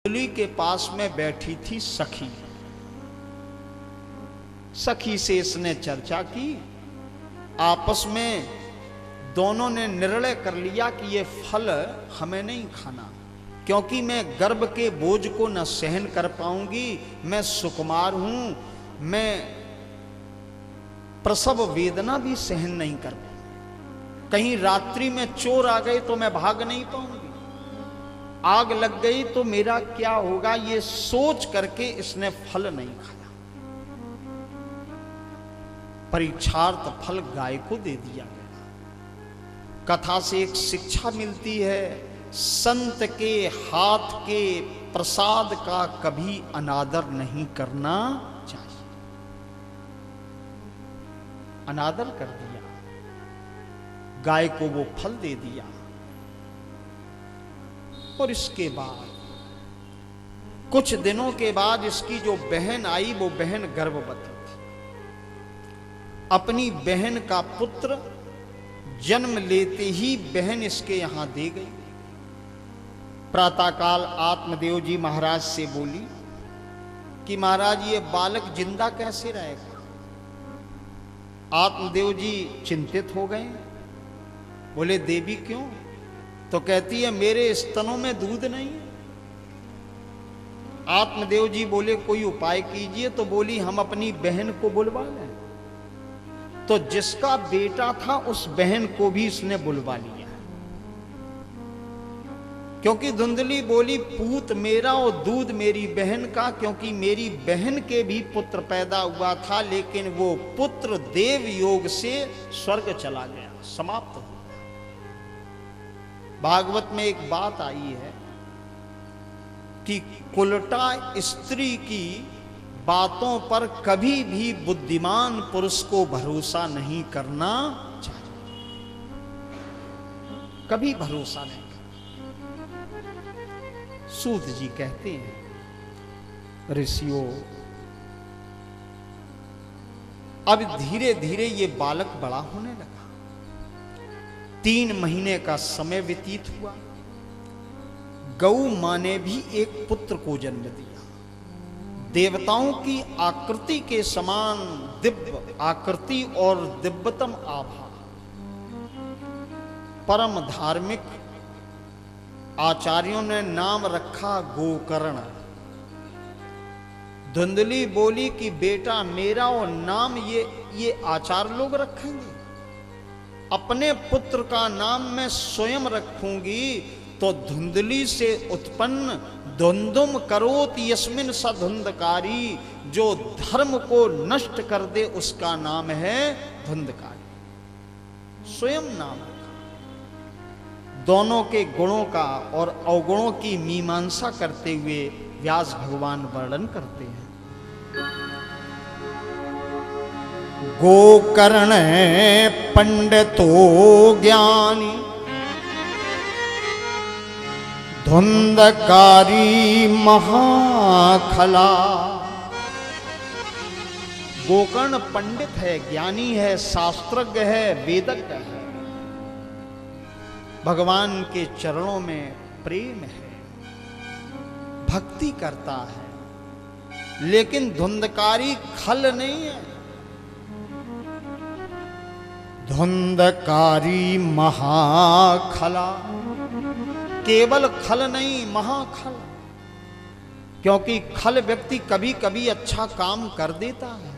धुंधली के पास में बैठी थी सखी। सखी से इसने चर्चा की। आपस में दोनों ने निर्णय कर लिया कि ये फल हमें नहीं खाना, क्योंकि मैं गर्भ के बोझ को न सहन कर पाऊंगी। मैं सुकुमार हूं, मैं प्रसव वेदना भी सहन नहीं कर पाऊंगी। कहीं रात्रि में चोर आ गए तो मैं भाग नहीं पाऊंगी, आग लग गई तो मेरा क्या होगा, ये सोच करके इसने फल नहीं खाया। परीक्षार्थ फल गाय को दे दिया गया। कथा से एक शिक्षा मिलती है, संत के हाथ के प्रसाद का कभी अनादर नहीं करना चाहिए। अनादर कर दिया, गाय को वो फल दे दिया। और इसके बाद कुछ दिनों के बाद इसकी जो बहन आई, वो बहन गर्भवती थी। अपनी बहन का पुत्र जन्म लेते ही बहन इसके यहां दे गई। प्रातःकाल आत्मदेव जी महाराज से बोली कि महाराज ये बालक जिंदा कैसे रहेगा। आत्मदेव जी चिंतित हो गए, बोले देवी क्यों? तो कहती है मेरे स्तनों में दूध नहीं। आत्मदेव जी बोले कोई उपाय कीजिए। तो बोली हम अपनी बहन को बुलवा लें। तो जिसका बेटा था उस बहन को भी इसने बुलवा लिया, क्योंकि धुंधली बोली पूत मेरा और दूध मेरी बहन का, क्योंकि मेरी बहन के भी पुत्र पैदा हुआ था, लेकिन वो पुत्र देव योग से स्वर्ग चला गया, समाप्त हो। भागवत में एक बात आई है कि कुलटा स्त्री की बातों पर कभी भी बुद्धिमान पुरुष को भरोसा नहीं करना चाहिए, कभी भरोसा नहीं करना। सूत जी कहते हैं ऋषियों, अब धीरे धीरे ये बालक बड़ा होने लगा। 3 महीने का समय व्यतीत हुआ। गौ मां ने भी एक पुत्र को जन्म दिया। देवताओं की आकृति के समान दिव्य आकृति और दिव्यतम आभा, परम धार्मिक आचार्यों ने नाम रखा गोकर्ण। धुंधली बोली कि बेटा मेरा और नाम ये आचार्य लोग रखेंगे, अपने पुत्र का नाम मैं स्वयं रखूंगी। तो धुंधली से उत्पन्न धुंधुम करोत यस्मिन स धुंधकारी, जो धर्म को नष्ट कर दे उसका नाम है धुंधकारी। स्वयं नाम रखा। दोनों के गुणों का और अवगुणों की मीमांसा करते हुए व्यास भगवान वर्णन करते हैं। गोकर्ण पंडितो ज्ञानी धुंधकारी महाखला। गोकर्ण पंडित है, ज्ञानी है, शास्त्रज्ञ है, वेदज्ञ है। भगवान के चरणों में प्रेम है, भक्ति करता है, लेकिन धुंधकारी खल नहीं है। धुंधकारी महाखला, केवल खल नहीं, महाखल। क्योंकि खल व्यक्ति कभी कभी अच्छा काम कर देता है,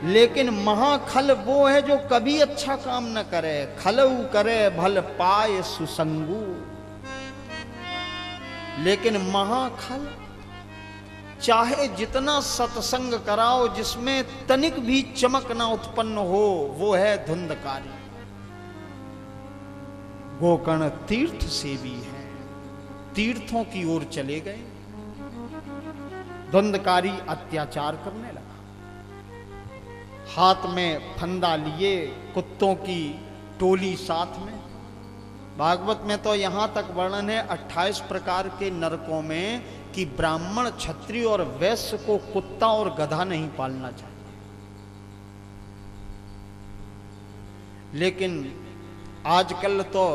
लेकिन महाखल वो है जो कभी अच्छा काम न करे। खलऊ करे भल पाए सुसंगू, लेकिन महाखल चाहे जितना सत्संग कराओ, जिसमें तनिक भी चमक ना उत्पन्न हो, वो है धुंधकारी। गोकर्ण तीर्थ सेवी है, तीर्थों की ओर चले गए। धुंधकारी अत्याचार करने लगा। हाथ में फंदा लिए, कुत्तों की टोली साथ में। भागवत में तो यहां तक वर्णन है 28 प्रकार के नरकों में कि ब्राह्मण, क्षत्रिय और वैश्य को कुत्ता और गधा नहीं पालना चाहिए। लेकिन आजकल तो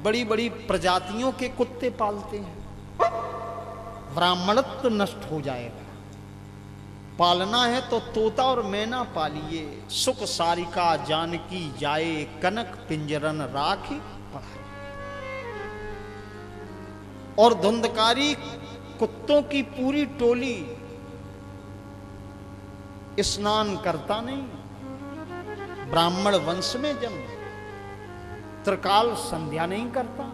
बड़ी बड़ी प्रजातियों के कुत्ते पालते हैं। ब्राह्मणत्व नष्ट हो जाएगा। पालना है तो तोता और मैना पालिए, सुख सारिका जानकी जाए, कनक पिंजरन राखी पढ़ाए। और धुंधकारी कुत्तों की पूरी टोली स्नान करता नहीं, ब्राह्मण वंश में जन्म, त्रिकाल संध्या नहीं करता,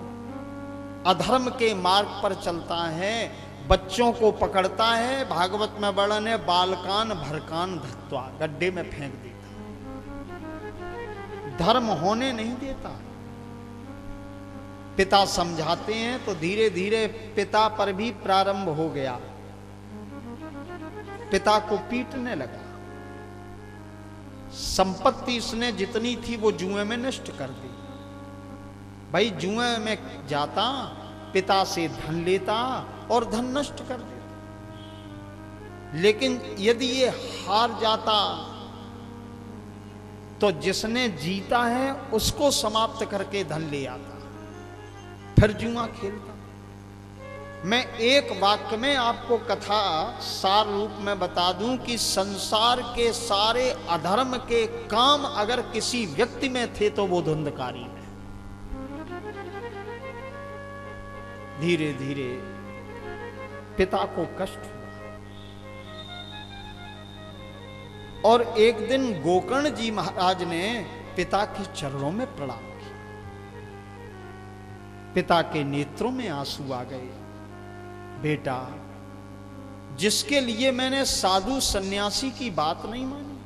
अधर्म के मार्ग पर चलता है, बच्चों को पकड़ता है, भागवत में वर्णन है, बालकान भरकान धत्वा, गड्ढे में फेंक देता, धर्म होने नहीं देता। पिता समझाते हैं तो धीरे धीरे पिता पर भी प्रारंभ हो गया, पिता को पीटने लगा। संपत्ति इसने जितनी थी वो जुए में नष्ट कर दी। भाई जुए में जाता, पिता से धन लेता और धन नष्ट कर देता। लेकिन यदि ये हार जाता तो जिसने जीता है उसको समाप्त करके धन ले आता, फिर जुआ खेलता। मैं एक वाक्य में आपको कथा सार रूप में बता दूं कि संसार के सारे अधर्म के काम अगर किसी व्यक्ति में थे तो वो धुंधकारी है। धीरे धीरे पिता को कष्ट हुआ और एक दिन गोकर्ण जी महाराज ने पिता के चरणों में प्रणाम किया। पिता के नेत्रों में आंसू आ गए। बेटा, जिसके लिए मैंने साधु सन्यासी की बात नहीं मानी,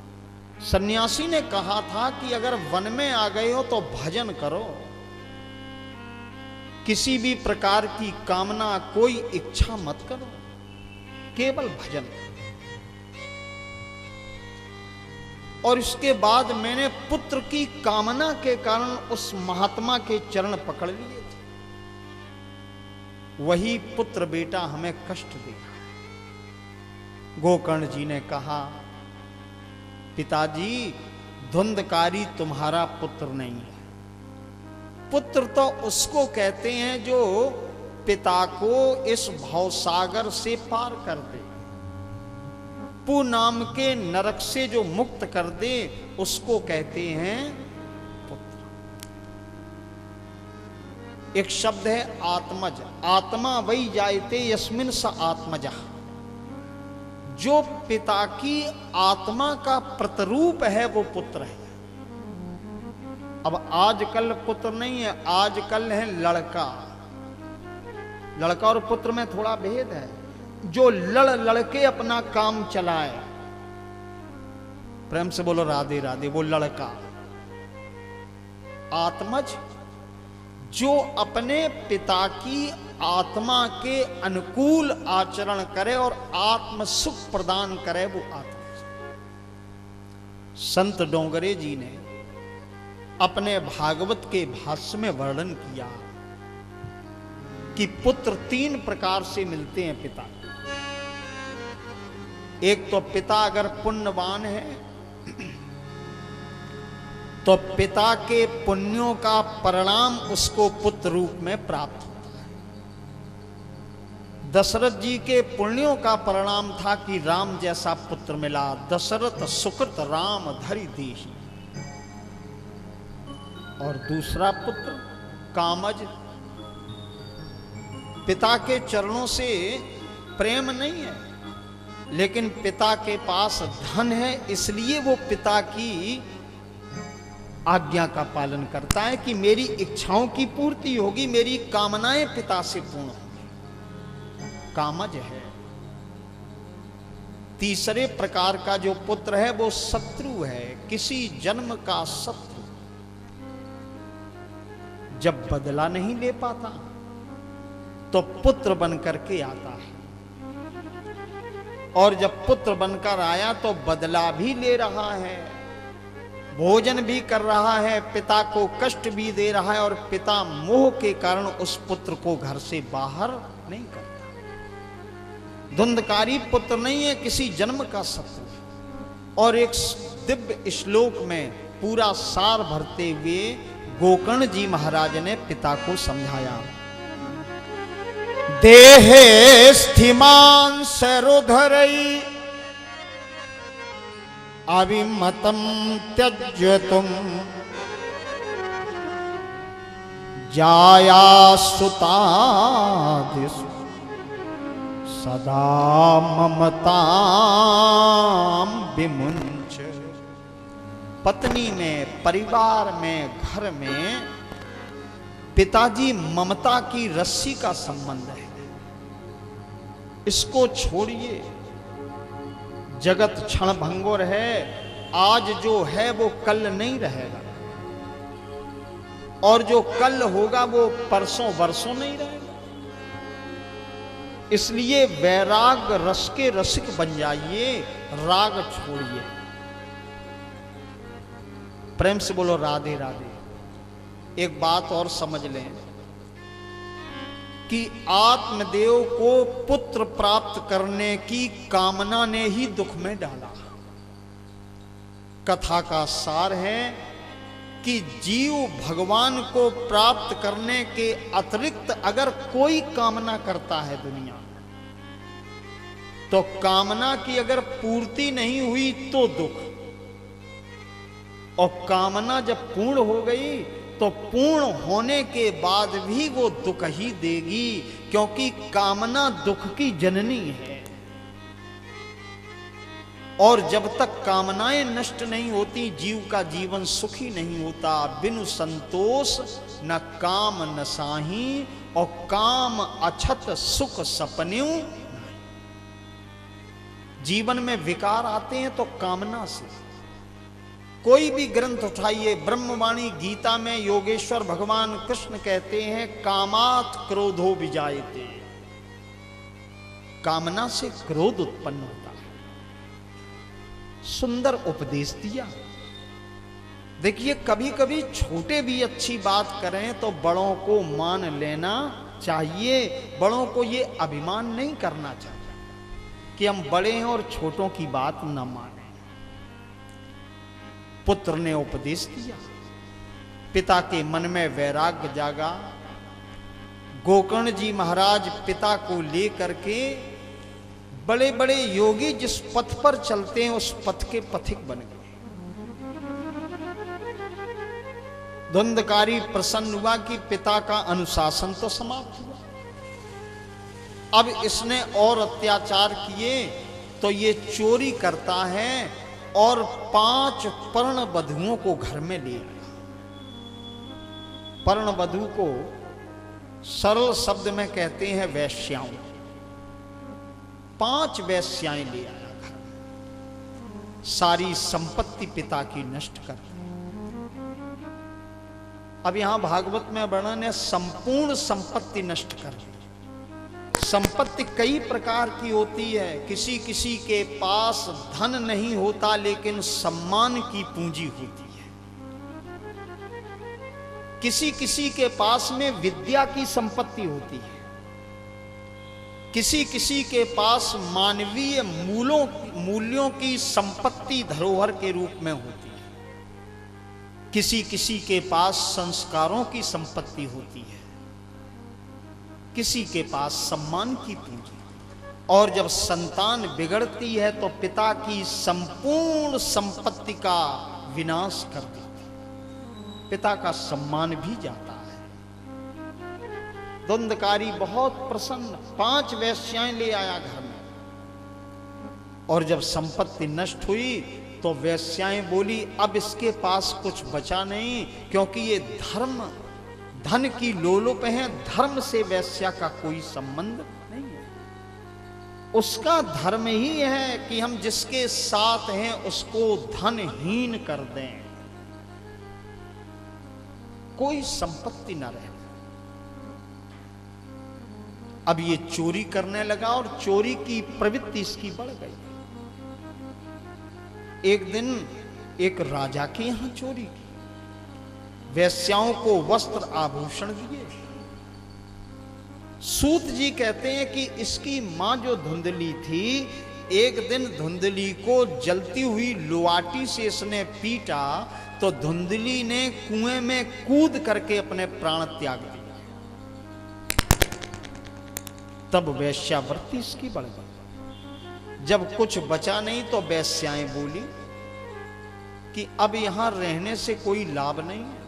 सन्यासी ने कहा था कि अगर वन में आ गए हो तो भजन करो, किसी भी प्रकार की कामना, कोई इच्छा मत करो, केवल भजन करो। और इसके बाद मैंने पुत्र की कामना के कारण उस महात्मा के चरण पकड़ लिए थे, वही पुत्र बेटा हमें कष्ट देगा। गोकर्ण जी ने कहा, पिताजी, धुंधकारी तुम्हारा पुत्र नहीं है। पुत्र तो उसको कहते हैं जो पिता को इस भवसागर से पार कर दे, पू नाम के नरक से जो मुक्त कर दे, उसको कहते हैं पुत्र। एक शब्द है आत्मज, आत्मा वही जायते यस्मिन स आत्मजा, जो पिता की आत्मा का प्रतिरूप है वो पुत्र है। अब आजकल पुत्र नहीं है, आजकल है लड़का। लड़का और पुत्र में थोड़ा भेद है। जो लड़के अपना काम चलाए, प्रेम से बोलो राधे राधे, वो लड़का। आत्मज, जो अपने पिता की आत्मा के अनुकूल आचरण करे और आत्म सुख प्रदान करे, वो आत्मज। संत डोंगरे जी ने अपने भागवत के भाष्य में वर्णन किया कि पुत्र तीन प्रकार से मिलते हैं पिता को। एक तो पिता अगर पुण्यवान है तो पिता के पुण्यों का परिणाम उसको पुत्र रूप में प्राप्त होता है। दशरथ जी के पुण्यों का परिणाम था कि राम जैसा पुत्र मिला। दशरथ सुकृत राम धरि देहि। और दूसरा पुत्र कामज, पिता के चरणों से प्रेम नहीं है, लेकिन पिता के पास धन है, इसलिए वो पिता की आज्ञा का पालन करता है कि मेरी इच्छाओं की पूर्ति होगी, मेरी कामनाएं पिता से पूर्ण होंगी। कामज है। तीसरे प्रकार का जो पुत्र है वो शत्रु है, किसी जन्म का शत्रु। जब बदला नहीं ले पाता तो पुत्र बनकर के आता है, और जब पुत्र बनकर आया तो बदला भी ले रहा है, भोजन भी कर रहा है, पिता को कष्ट भी दे रहा है, और पिता मोह के कारण उस पुत्र को घर से बाहर नहीं करता। धुंधकारी पुत्र नहीं है, किसी जन्म का शत्रु। और एक दिव्य श्लोक में पूरा सार भरते हुए गोकर्ण जी महाराज ने पिता को समझाया। देहे स्थिमान सरुधरई अविमतम त्यज्य तुम जाया सुतादिषु सदा ममतां विमुंच। पत्नी में, परिवार में, घर में पिताजी ममता की रस्सी का संबंध है, इसको छोड़िए। जगत क्षण भंगुर है, आज जो है वो कल नहीं रहेगा, और जो कल होगा वो परसों वर्षों नहीं रहेगा। इसलिए वैराग रस के रसिक बन जाइए, राग छोड़िए। प्रेम से बोलो राधे राधे। एक बात और समझ लें कि आत्मदेव को पुत्र प्राप्त करने की कामना ने ही दुख में डाला। कथा का सार है कि जीव भगवान को प्राप्त करने के अतिरिक्त अगर कोई कामना करता है दुनिया में, तो कामना की अगर पूर्ति नहीं हुई तो दुख, और कामना जब पूर्ण हो गई तो पूर्ण होने के बाद भी वो दुख ही देगी, क्योंकि कामना दुख की जननी है। और जब तक कामनाएं नष्ट नहीं होती, जीव का जीवन सुखी नहीं होता। बिनु संतोष न काम न साही, और काम अछत सुख सपन्यू। जीवन में विकार आते हैं तो कामना से। कोई भी ग्रंथ उठाइए, ब्रह्मवाणी गीता में योगेश्वर भगवान कृष्ण कहते हैं कामात क्रोधो विजायते, कामना से क्रोध उत्पन्न होता है। सुंदर उपदेश दिया। देखिए, कभी कभी छोटे भी अच्छी बात करें तो बड़ों को मान लेना चाहिए। बड़ों को ये अभिमान नहीं करना चाहिए कि हम बड़े हैं और छोटों की बात न माने। पुत्र ने उपदेश दिया, पिता के मन में वैराग्य जागा। गोकर्ण जी महाराज पिता को लेकर के, बड़े बड़े योगी जिस पथ पर चलते हैं उस पथ के पथिक बन गए। धुंधकारी प्रसन्न हुआ कि पिता का अनुशासन तो समाप्त हुआ, अब इसने और अत्याचार किए तो ये चोरी करता है, और 5 पर्ण वधुओं को घर में ले आया। पर्ण वधु को सरल शब्द में कहते हैं वैश्याओं। 5 वैश्याएं ले आया घर में, सारी संपत्ति पिता की नष्ट कर दी। अब यहां भागवत में वर्णन है संपूर्ण संपत्ति नष्ट कर दी। संपत्ति कई प्रकार की होती है। किसी किसी के पास धन नहीं होता लेकिन सम्मान की पूंजी होती है। किसी किसी के पास में विद्या की संपत्ति होती है। किसी किसी के पास मानवीय मूल्यों की संपत्ति धरोहर के रूप में होती है। किसी किसी के पास संस्कारों की संपत्ति होती है। किसी के पास सम्मान की पूंजी। और जब संतान बिगड़ती है तो पिता की संपूर्ण संपत्ति का विनाश कर देती है, पिता का सम्मान भी जाता है। धुंधकारी बहुत प्रसन्न, 5 वैश्याएं ले आया घर में, और जब संपत्ति नष्ट हुई तो वैश्याएं बोली अब इसके पास कुछ बचा नहीं, क्योंकि ये धन की लोलुप है, धर्म से वैश्या का कोई संबंध नहीं है। उसका धर्म ही है कि हम जिसके साथ हैं उसको धनहीन कर दें, कोई संपत्ति ना रहे। अब ये चोरी करने लगा और चोरी की प्रवृत्ति इसकी बढ़ गई। एक दिन एक राजा के यहां चोरी की, वैश्याओं को वस्त्र आभूषण दिए। सूत जी कहते हैं कि इसकी मां जो धुंधली थी, एक दिन धुंधली को जलती हुई लुआटी से इसने पीटा तो धुंधली ने कुएं में कूद करके अपने प्राण त्याग दिए। तब वैश्यावृत्ति इसकी बढ़ गई। जब कुछ बचा नहीं तो वैश्याएं बोली कि अब यहां रहने से कोई लाभ नहीं है,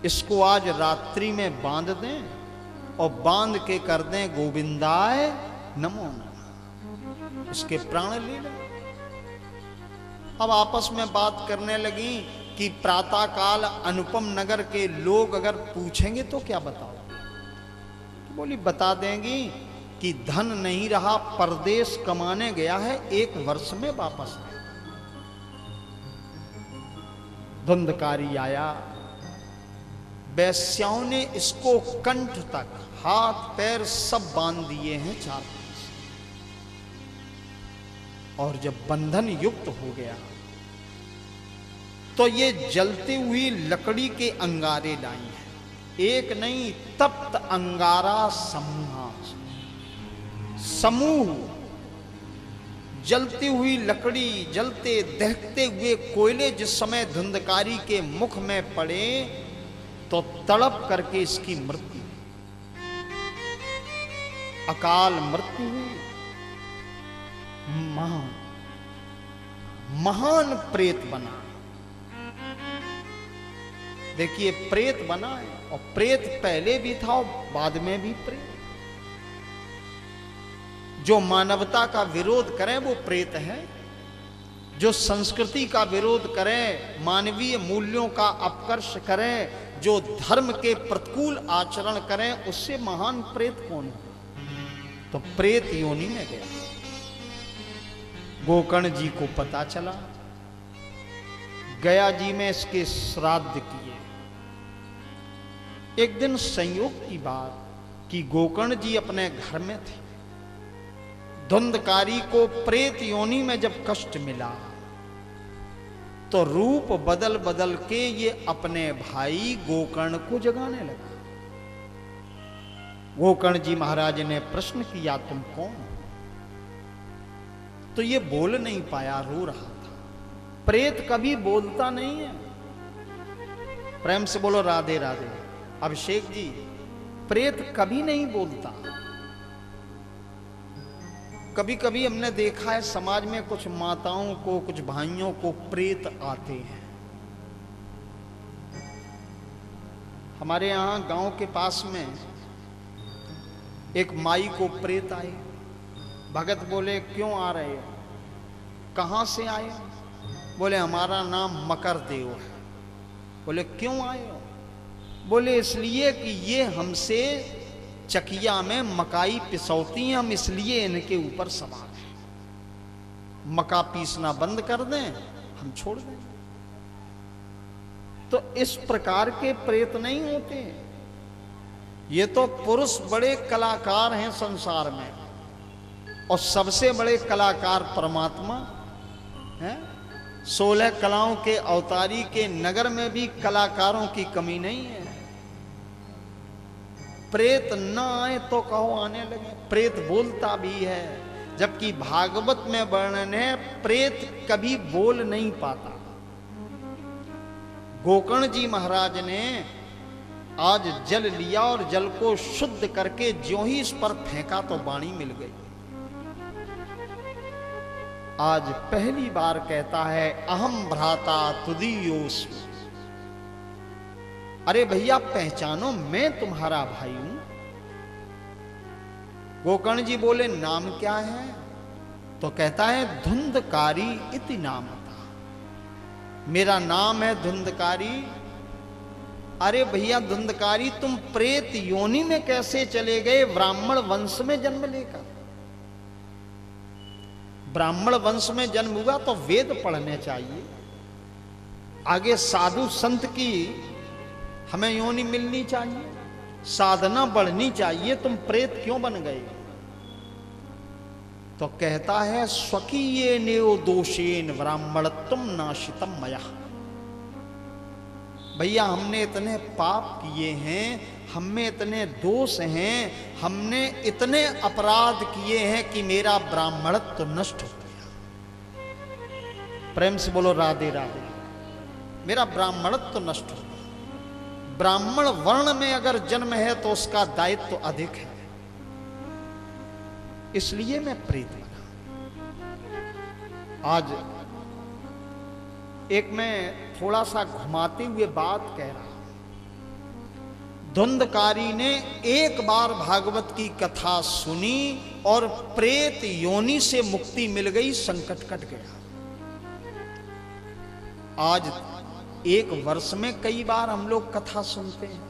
इसको आज रात्रि में बांध दें और बांध के कर दें गोविंदाय नमो नमः, इसके प्राण ले लें। अब आपस में बात करने लगी कि प्रातः काल अनुपम नगर के लोग अगर पूछेंगे तो क्या बताओ? तो बोली बता देंगी कि धन नहीं रहा, परदेश कमाने गया है, 1 वर्ष में वापस आया। धुंधकारी आया, वैश्याओं ने इसको कंठ तक हाथ पैर सब बांध दिए हैं चादर से, और जब बंधन युक्त हो गया तो ये जलती हुई लकड़ी के अंगारे लाई हैं, एक नहीं तप्त अंगारा समूह, जलती हुई लकड़ी, जलते दहकते हुए कोयले जिस समय धुंधकारी के मुख में पड़े तो तड़प करके इसकी मृत्यु, अकाल मृत्यु हुई। महान प्रेत बना। देखिए प्रेत बना है, और प्रेत पहले भी था और बाद में भी प्रेत। जो मानवता का विरोध करे वो प्रेत है, जो संस्कृति का विरोध करे, मानवीय मूल्यों का अपकर्ष करे, जो धर्म के प्रतिकूल आचरण करे, उससे महान प्रेत कौन है? तो प्रेत योनि में गया। गोकर्ण जी को पता चला, गया जी में इसके श्राद्ध किए। एक दिन संयोग की बात कि गोकर्ण जी अपने घर में थे, धुंधकारी को प्रेत योनि में जब कष्ट मिला तो रूप बदल बदल के ये अपने भाई गोकर्ण को जगाने लगा। गोकर्ण जी महाराज ने प्रश्न किया तुम कौन? तो ये बोल नहीं पाया, रो रहा था। प्रेत कभी बोलता नहीं है। प्रेम से बोलो राधे राधे। अभिषेक जी, प्रेत कभी नहीं बोलता। कभी कभी हमने देखा है समाज में कुछ माताओं को, कुछ भाइयों को प्रेत आते हैं। हमारे यहां गांव के पास में एक माई को प्रेत आए। भगत बोले क्यों आ रहे हो? कहां से आए? बोले हमारा नाम मकर देव है। बोले क्यों आए हो? बोले इसलिए कि ये हमसे चकिया में मकाई पिसौती हैं, हम इसलिए इनके ऊपर सवार हैं। मका पीसना बंद कर दें, हम छोड़ दें। तो इस प्रकार के प्रेत नहीं होते। ये तो पुरुष बड़े कलाकार हैं संसार में, और सबसे बड़े कलाकार परमात्मा हैं। 16 कलाओं के अवतारी के नगर में भी कलाकारों की कमी नहीं है। प्रेत न आए तो कहो आने लगे। प्रेत बोलता भी है, जबकि भागवत में वर्णन है प्रेत कभी बोल नहीं पाता। गोकर्ण जी महाराज ने आज जल लिया और जल को शुद्ध करके ज्यों ही इस पर फेंका तो वाणी मिल गई। आज पहली बार कहता है अहम भ्राता तुदीयोस्मि। अरे भैया पहचानो, मैं तुम्हारा भाई हूं। गोकर्ण जी बोले नाम क्या है? तो कहता है धुंधकारी इति नाम था, मेरा नाम है धुंधकारी। अरे भैया धुंधकारी, तुम प्रेत योनि में कैसे चले गए ब्राह्मण वंश में जन्म लेकर? ब्राह्मण वंश में जन्म हुआ तो वेद पढ़ने चाहिए, आगे साधु संत की हमें योनि मिलनी चाहिए, साधना बढ़नी चाहिए। तुम प्रेत क्यों बन गए? तो कहता है स्वकीये नेव दोषेन ब्राह्मणत्वम नाशितम मया। भैया हमने इतने पाप किए हैं, हमें इतने दोष हैं, हमने इतने अपराध किए हैं कि मेरा ब्राह्मणत्व नष्ट हो गया। प्रेम से बोलो राधे राधे। मेरा ब्राह्मणत्व नष्ट हो गया। ब्राह्मण वर्ण में अगर जन्म है तो उसका दायित्व अधिक है। इसलिए मैं प्रेत बना। आज एक मैं थोड़ा सा घुमाते हुए बात कह रहा हूं। धुंधकारी ने एक बार भागवत की कथा सुनी और प्रेत योनि से मुक्ति मिल गई, संकट कट गया। आज एक वर्ष में कई बार हम लोग कथा सुनते हैं,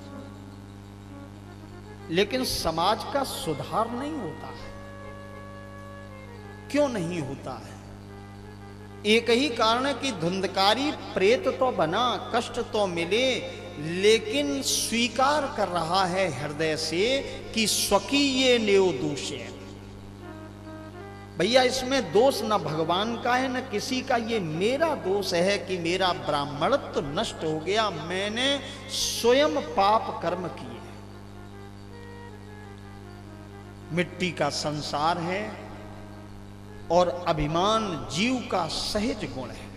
लेकिन समाज का सुधार नहीं होता है। क्यों नहीं होता है? एक ही कारण है कि धुंधकारी प्रेत तो बना, कष्ट तो मिले, लेकिन स्वीकार कर रहा है हृदय से कि स्वकीय नेव दोष है। भैया इसमें दोष न भगवान का है न किसी का, ये मेरा दोष है कि मेरा ब्राह्मणत्व नष्ट हो गया, मैंने स्वयं पाप कर्म किए। मिट्टी का संसार है और अभिमान जीव का सहज गुण है।